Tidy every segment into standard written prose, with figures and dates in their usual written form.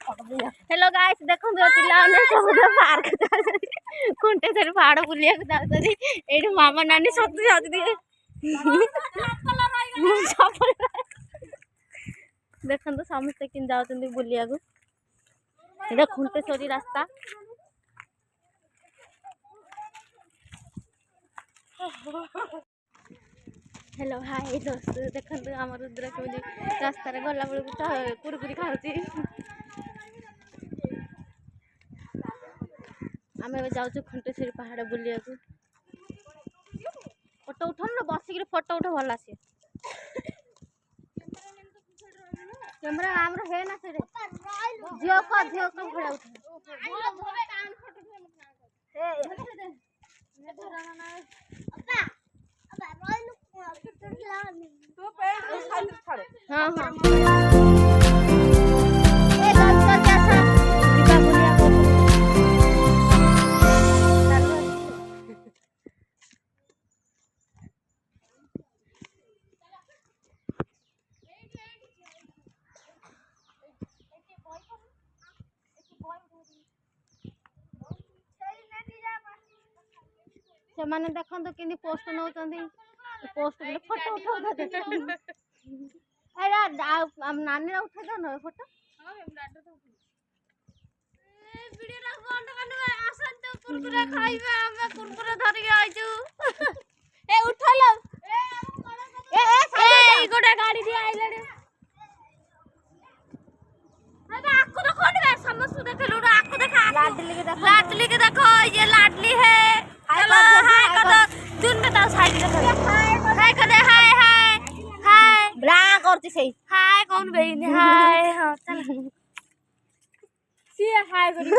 Hello guys देखो पिलाने सब पार्क खुंटेश्वरी पहाड़ बुलिया ये मामा नानी सतु देखो समस्ते कि जाऊँ बुलिया खुंटेश्वरी रास्ता हेलो हाय दोस्त देखते आम रुद्र कमी रास्तार गला बेलू कुरकुरी खाऊँ आम जाऊँ खुंटेश्वरी पहाड़ बुलिया फोटो उठाऊ ना बसिक फोटो उठ भल आस कैमरा आमर है ना से झील को भाया हाँ हाँ से माने देखो कि पोस्ट नौ पोस्ट फोटो उठा नानी उठे दो ना फोटो कुरकुरे खाइबे हम कुरकुरे धरिक आइजु ए उठलो ए गोटे गाड़ी दिया आइले आकु देखो ना समस्त देखलो आकु देखा लाडली के देखो ये लाडली है हेलो हाय कदो जुन में तो साइड देखो हाय कदे हाय हाय हाय ब्ला करती सही हाय कौन बहिन हाय हां चल सी हाय करी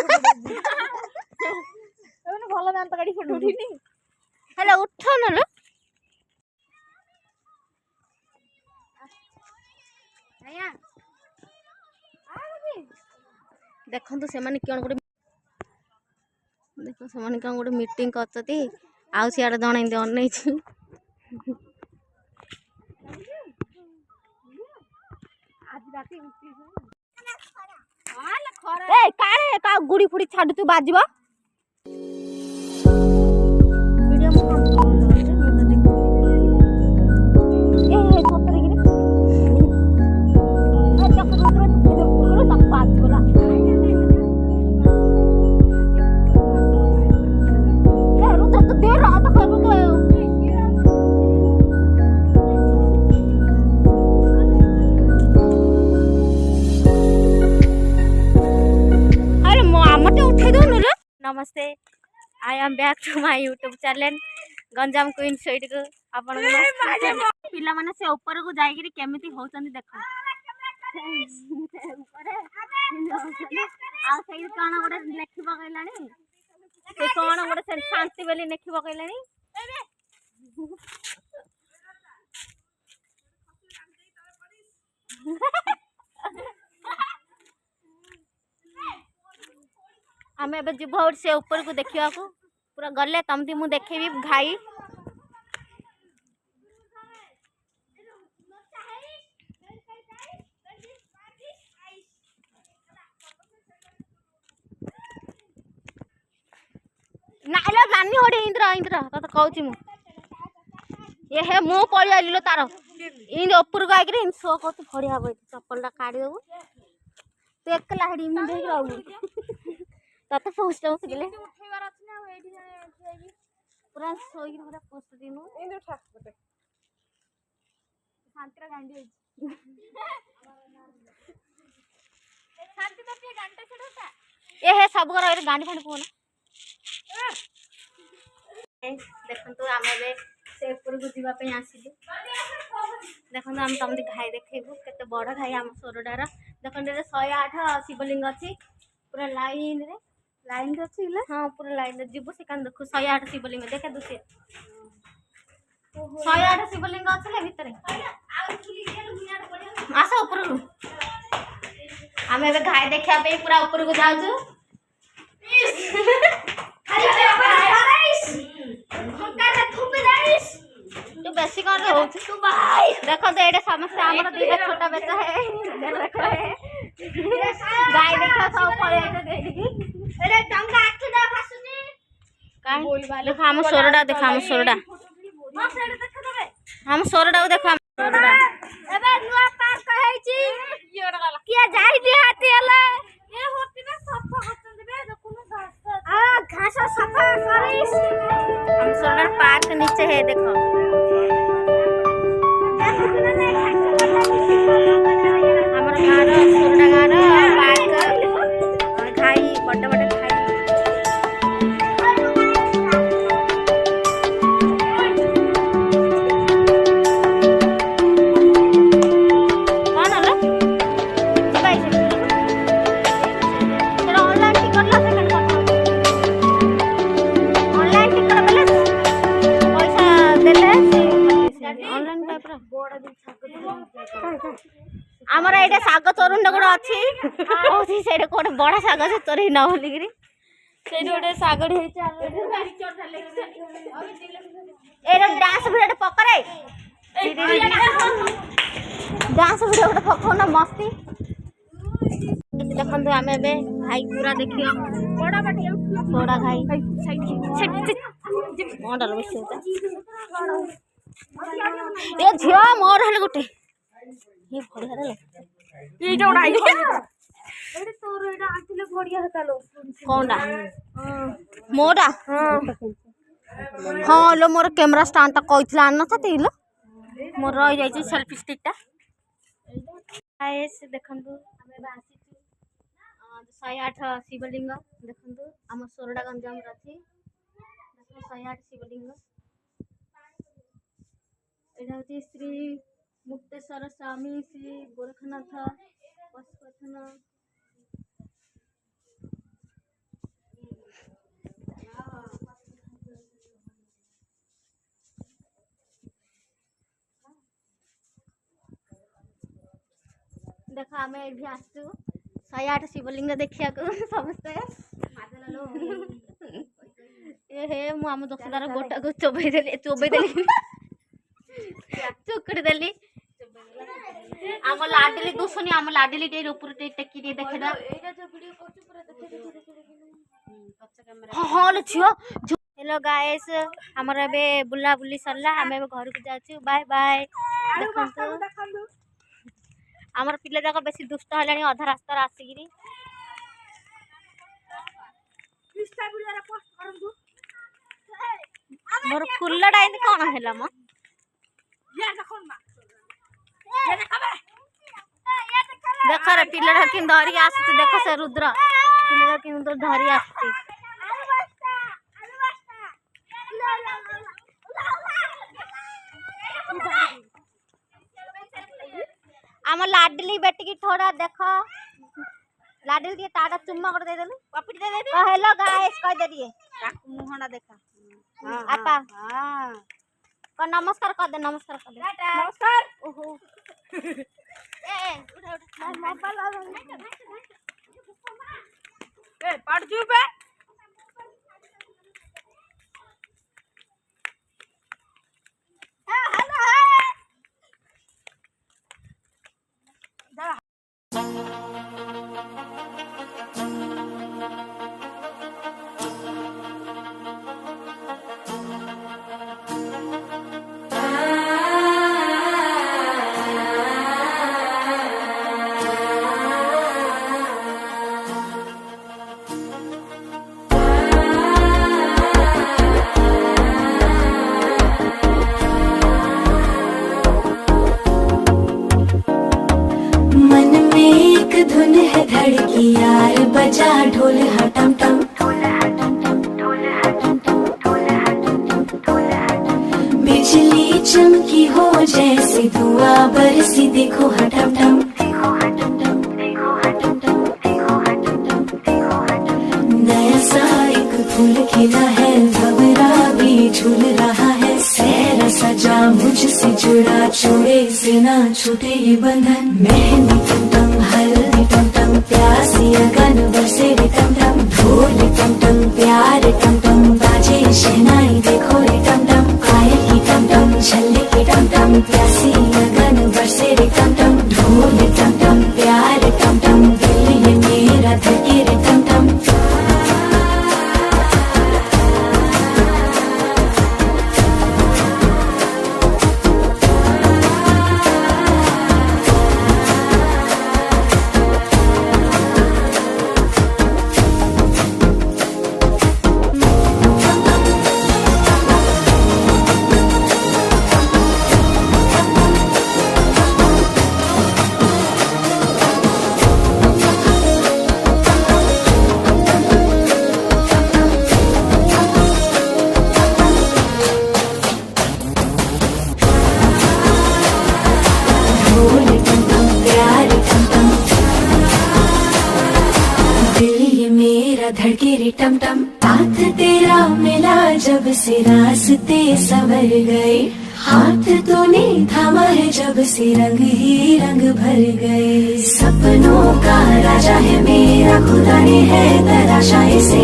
ओने भलो दांत गाड़ी फोटो उठिनी हेलो उठो न लो आया देखो से माने कोन गोटे देखो से माने कोन गोटे मीटिंग करछती आउ सियाड जणै दे अनै छी आज राती उठी हां खरा ए काहे का गुडी फुडी छाडू तू बाजीबा वीडियो में ए सतरे गिरे आ तक रुद्र इधर तक बाज बोला ए रुद्र तो देर रात तक रुद्र नमस्ते I am back to my YouTube channel Ganjam queen sweet को आपण पिला माने से ऊपर को जाई कि केमिति होचंदी देखो ऊपर आ सही कोन गोटे लेखि बगैलानी से कोन गोटे शांति बेली लेखि बगैलानी आम ए जीव से ऊपर को देखा पूरा गले तमती मु देखेबी घाई नाइला नानी होड़े इंद्र इंद्र तो कहूँ मु ये हे मु पड़ी आइल तार इन ऊपर को आगे शो कर तू बढ़िया हम चप्पल काढ़ी देबू तू एकला हेडी मुंडे रहू तते पोस्ट हो सकेले उठेबार अछि ना एडी पूरा सोई पूरा पोस्ट दिनु इन उठा गोटे शांति रा गांडी शांति तो पे गांडा छडता ए हे सब घर गांडी फांडी पोना देखंतु आमे बे से ऊपर को जीवा पे आसीली देखंतु हम तमदी घाई देखेबू केते बड़ घाई हम सोरडारा देखंतु 108 शिवलिंग अछि पूरा लाइन रे लाइन अच्छी हाँ पूरा लाइन जीव से कान देखो 108 शिवलिंग देखा दूसरे 108 शिवलिंग अच्छे भितर आस ऊपर आम ए घाई देखा पूरा ऊपर को जाऊँ तू बेसी कौन देख तो ये समस्या आम दीटा छोटा बेचा है गाय देखा देखो हम सोरडा देखो हम सोरडा हम सोरडा देखो हम सोरडा एबे नुआ पार्क कहै छी किया जाई देहाती हला ए होती ना सफा होतन देबे देखुनो घास सफा करिस हम सोरडा पार्क नीचे है देखो हमर गार सोरडा गार पार्क खाई बड़ बड़ खाई आमर एटा साग चोरुंड गोटे अच्छी कौन से गोटे बड़ा साग से चोरी न बोलिकी से गोटे सागड़ डांस भिडियो पकड़े डांस भिडियो गोटे पकाउन मस्ती देखो आम खाई पूरा देखियो सोडा खाई मंडल बस ए झियो मोर हेले गोटे ये बढ़िया रे ये जोड़ा आइडिया एडे तोर एडा आंटिले बढ़िया हतालो कोनडा मोडा हां लो मोर कैमरा स्टैंड ता कइथला आन था तिलो मोर रह जाई छी सेल्फी स्टिक ता गाइस देखंतु हमें बासी छी 108 शिवलिंग देखंतु हम सोरडा गंजाम रथी 108 शिवलिंग एटा होती श्री मुक्तेश्वर स्वामी श्री गोरखनाथ पशुपथन देखो आम ये आसु 108 शिवलिंग देखिया समस्ते हे मु आम दशदार गोटा को चोबई देली चुकड़ी देली आम लाडली दुसुनी आम लाडली टे ऊपर टे टेकी दे देखदा एटा जो वीडियो करछु पूरा देखे हां लो छियो हेलो गाइस हमर बे बुला बुली सरला हमें घर को जाछु बाय बाय देखंतु हमर पिले जाक बेसी दुष्ट हलानी आधा रास्ता आसीगिरी इंस्टा वीडियो रे पोस्ट करंदु मोर फुल्लडा इन कोन हेला म ये देखोन मा देख रे पिलड़ा किन धरी आसती देख से रुद्र पिलड़ा किन तो धरी आसती आम लाडली बेटी की थोड़ा देखो लाडली के टाटा चुम्मा कर दे देलु पपड़ी दे दे हेलो गाइस कह दे दिए मुहंडा देखा हां आपा हां को नमस्कार कर दे नमस्कार ओहो ए उठा उठा मोबाइल ए पड़ जू बे हेलो धुन है धड़की यार बजा ढोल हटम टम बिजली चमकी हो जैसे धुआ बरसी देखो हटम टम नया सा एक फूल खिला है भंवरा भी झूल रहा है सहरा सजा मुझसे जुड़ा छोड़े से ना छूटे ये बंधन मेहंदी टम टम हल्दी टम टम प्यासी अगन बरसे रे टम टम ढोल टम टम प्यार टम टम बाजे शहनाई देखो रे टम टम पायल की टम टम छल्ले की टम टम प्यासी अगन बरसे रे टम टम ढोल टम टम प्यार टम टम दिल ये मेरा धड़के रे मेरा धड़के रे टम टम। साथ तेरा मिला जब से रास्ते संवर गए, हाथ तूने थामा है जब से रंग ही रंग भर गए। सपनों का राजा है मेरा खुदा ने है तराशा इसे,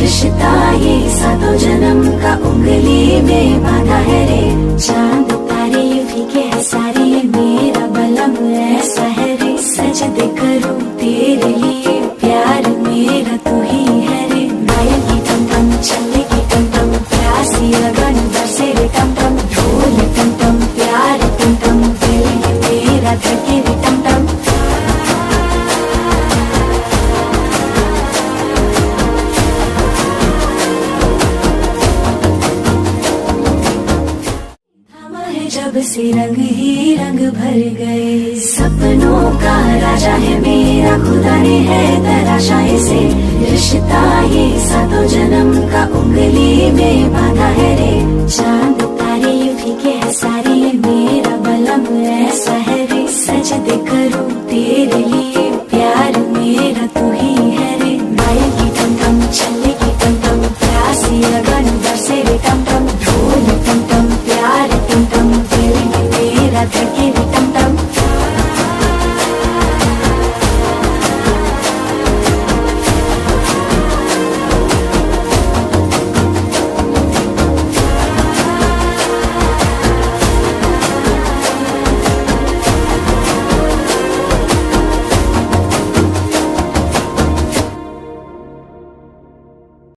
रिश्ता ये सातों जन्म का उंगली में बांधा है रे। चांद तारे ये फीके है सारे, ये मेरा बलम ऐसा है रे। सजदे करूं तेरे लिए प्यार मेरा तू ही है रे। गायन की टम टम चलने की टम टम, प्यासी लगन बरसे रे टम टम। ढोल टम टम प्यार टम टम, दिल में मेरा धड़के रे टम टम। जब से रंग ही रंग भर गए। सपनों का राजा है मेरा खुदा ने है तराशा इसे, रिश्ता ये सातों जन्म का उंगली में बांधा है रे। चांद तारे ये फीके है सारे, ये मेरा बलम ऐसा है रे। सजदे करूं तेरे लिए